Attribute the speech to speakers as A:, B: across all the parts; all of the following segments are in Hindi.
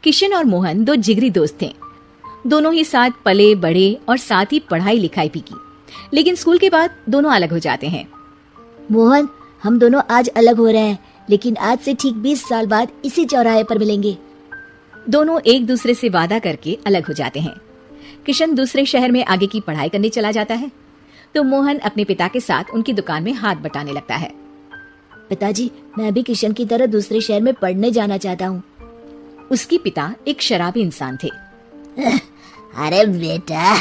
A: किशन और मोहन दो जिगरी दोस्त थे। दोनों ही साथ पले बड़े और साथ ही पढ़ाई लिखाई भी की, लेकिन स्कूल के बाद दोनों अलग हो जाते हैं।
B: मोहन, हम दोनों आज अलग हो रहे हैं, लेकिन आज से ठीक 20 साल बाद इसी चौराहे पर मिलेंगे।
A: दोनों एक दूसरे से वादा करके अलग हो जाते हैं। किशन दूसरे शहर में आगे की पढ़ाई करने चला जाता है, तो मोहन अपने पिता के साथ उनकी दुकान में हाथ बटाने लगता है।
B: पिताजी, मैं भी किशन की तरह दूसरे शहर में पढ़ने जाना चाहता हूँ।
A: उसके पिता एक शराबी इंसान थे।
C: अरे बेटा,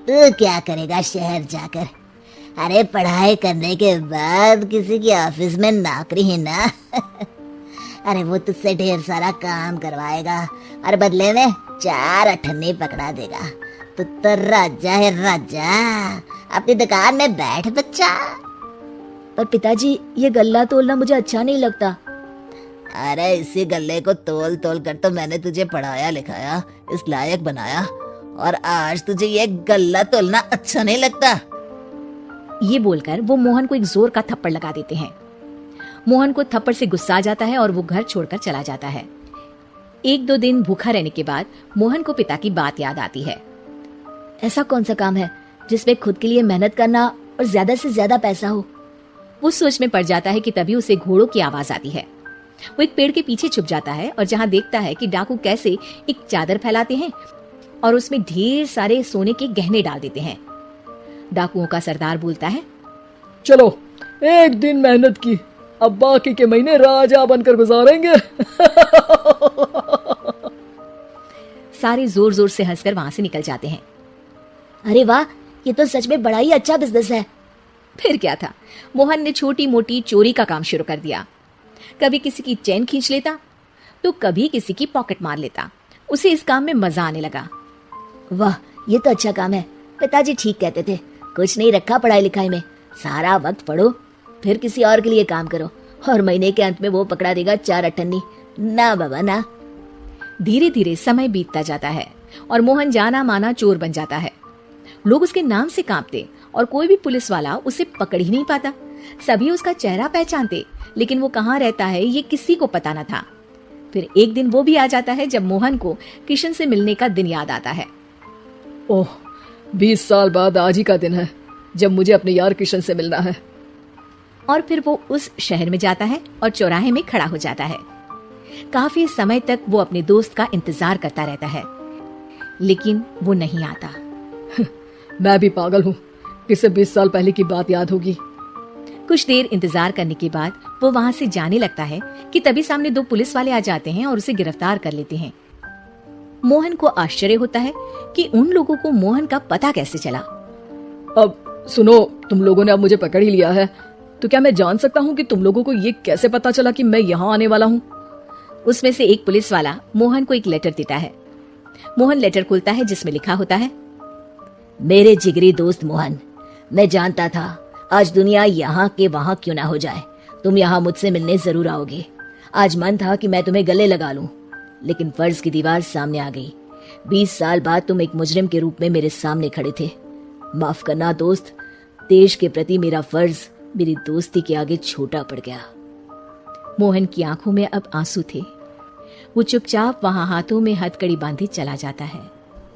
C: तू क्या करेगा शहर जाकर? अरे पढ़ाई करने के बाद किसी की ऑफिस में नौकरी है ना। अरे वो तुझसे ढेर सारा काम करवाएगा और बदले में 4 अठन्नी पकड़ा देगा। तो राजा है राजा, अपनी दुकान में बैठ बच्चा।
B: पर पिताजी, ये गल्ला तोलना मुझे अच्छा नहीं लगता।
C: अरे इसी गल्ले को तोल तोल कर तो मैंने तुझे पढ़ाया लिखाया, इस लायक बनाया, और आज तुझे ये गल्ला तोलना अच्छा नहीं लगता।
A: ये बोलकर वो मोहन को एक जोर का थप्पड़ लगा देते हैं। मोहन को थप्पड़ से गुस्सा आ जाता है और वो घर छोड़कर चला जाता है। 1-2 दिन भूखा रहने के बाद मोहन को पिता की बात याद आती है।
B: ऐसा कौन सा काम है जिसमें खुद के लिए मेहनत करना और ज्यादा से ज्यादा पैसा हो?
A: वो सोच में पड़ जाता है कि तभी उसे घोड़ों की आवाज आती है। वो एक पेड़ के पीछे छुप जाता है और जहाँ देखता है कि डाकू कैसे एक चादर फैलाते हैं और उसमें ढेर सारे सोने के गहने डाल देते हैं। डाकुओं का सरदार बोलता है,
D: चलो एक दिन मेहनत की, अब बाकी के महीने राजा बनकर गुजारेंगे।
A: सारे जोर जोर से हंसकर वहां से निकल जाते हैं।
B: अरे वाह, ये तो सच में बड़ा ही अच्छा बिजनेस है।
A: फिर क्या था, मोहन ने छोटी मोटी चोरी का काम शुरू कर दिया। कभी किसी की चेन खींच लेता तो कभी किसी की पॉकेट मार लेता। उसे इस काम में मजा आने लगा।
B: वाह, ये तो अच्छा काम है। पिताजी ठीक कहते थे, कुछ नहीं रखा पढ़ाई लिखाई में, सारा वक्त पढ़ो फिर किसी और के लिए काम करो, और महीने के अंत में वो पकड़ा देगा 4 अठन्नी। ना बाबा ना।
A: धीरे धीरे समय बीतता जाता है और मोहन जाना माना चोर बन जाता है। लोग उसके नाम से कांपते और कोई भी पुलिस वाला उसे पकड़ ही नहीं पाता। सभी उसका चेहरा पहचानते, लेकिन वो कहाँ रहता है ये किसी को पता न था। फिर एक दिन वो भी आ जाता है जब मोहन को किशन से मिलने का दिन याद आता है।
D: ओह, 20 साल बाद आज ही का दिन है जब मुझे अपने यार किशन से मिलना है।
A: और फिर वो उस शहर में जाता है और चौराहे में खड़ा हो जाता है। काफी समय तक वो अपने दोस्त का इंतजार करता रहता है, लेकिन वो नहीं आता।
D: मैं भी पागल हूँ, किसे 20 साल पहले की बात याद होगी।
A: कुछ देर इंतजार करने के बाद वो वहां से जाने लगता है कि तभी सामने 2 पुलिस वाले आ जाते हैं और उसे गिरफ्तार कर लेते हैं। मोहन को आश्चर्य होता है कि उन लोगों को मोहन का पता कैसे चला।
D: अब सुनो, तुम लोगों ने अब मुझे पकड़ ही लिया है, तो क्या मैं जान सकता हूँ कि तुम लोगों को ये कैसे पता चला कि मैं यहाँ आने वाला हूँ?
A: उसमें से एक पुलिस वाला मोहन को एक लेटर देता है। मोहन लेटर खोलता है जिसमें लिखा होता है,
B: मेरे जिगरी दोस्त मोहन, मैं जानता था आज दुनिया यहाँ के वहाँ क्यों ना हो जाए, तुम यहाँ मुझसे मिलने जरूर आओगे। आज मन था कि मैं तुम्हें गले लगा लूं, लेकिन फर्ज की दीवार सामने आ गई। 20 साल बाद तुम एक मुजरिम के रूप में मेरे सामने खड़े थे। माफ करना दोस्त, देश के प्रति मेरा फर्ज मेरी दोस्ती के आगे छोटा पड़ गया।
A: मोहन की आंखों में अब आंसू थे। वो चुपचाप वहां हाथों में हथकड़ी बांधे चला जाता है।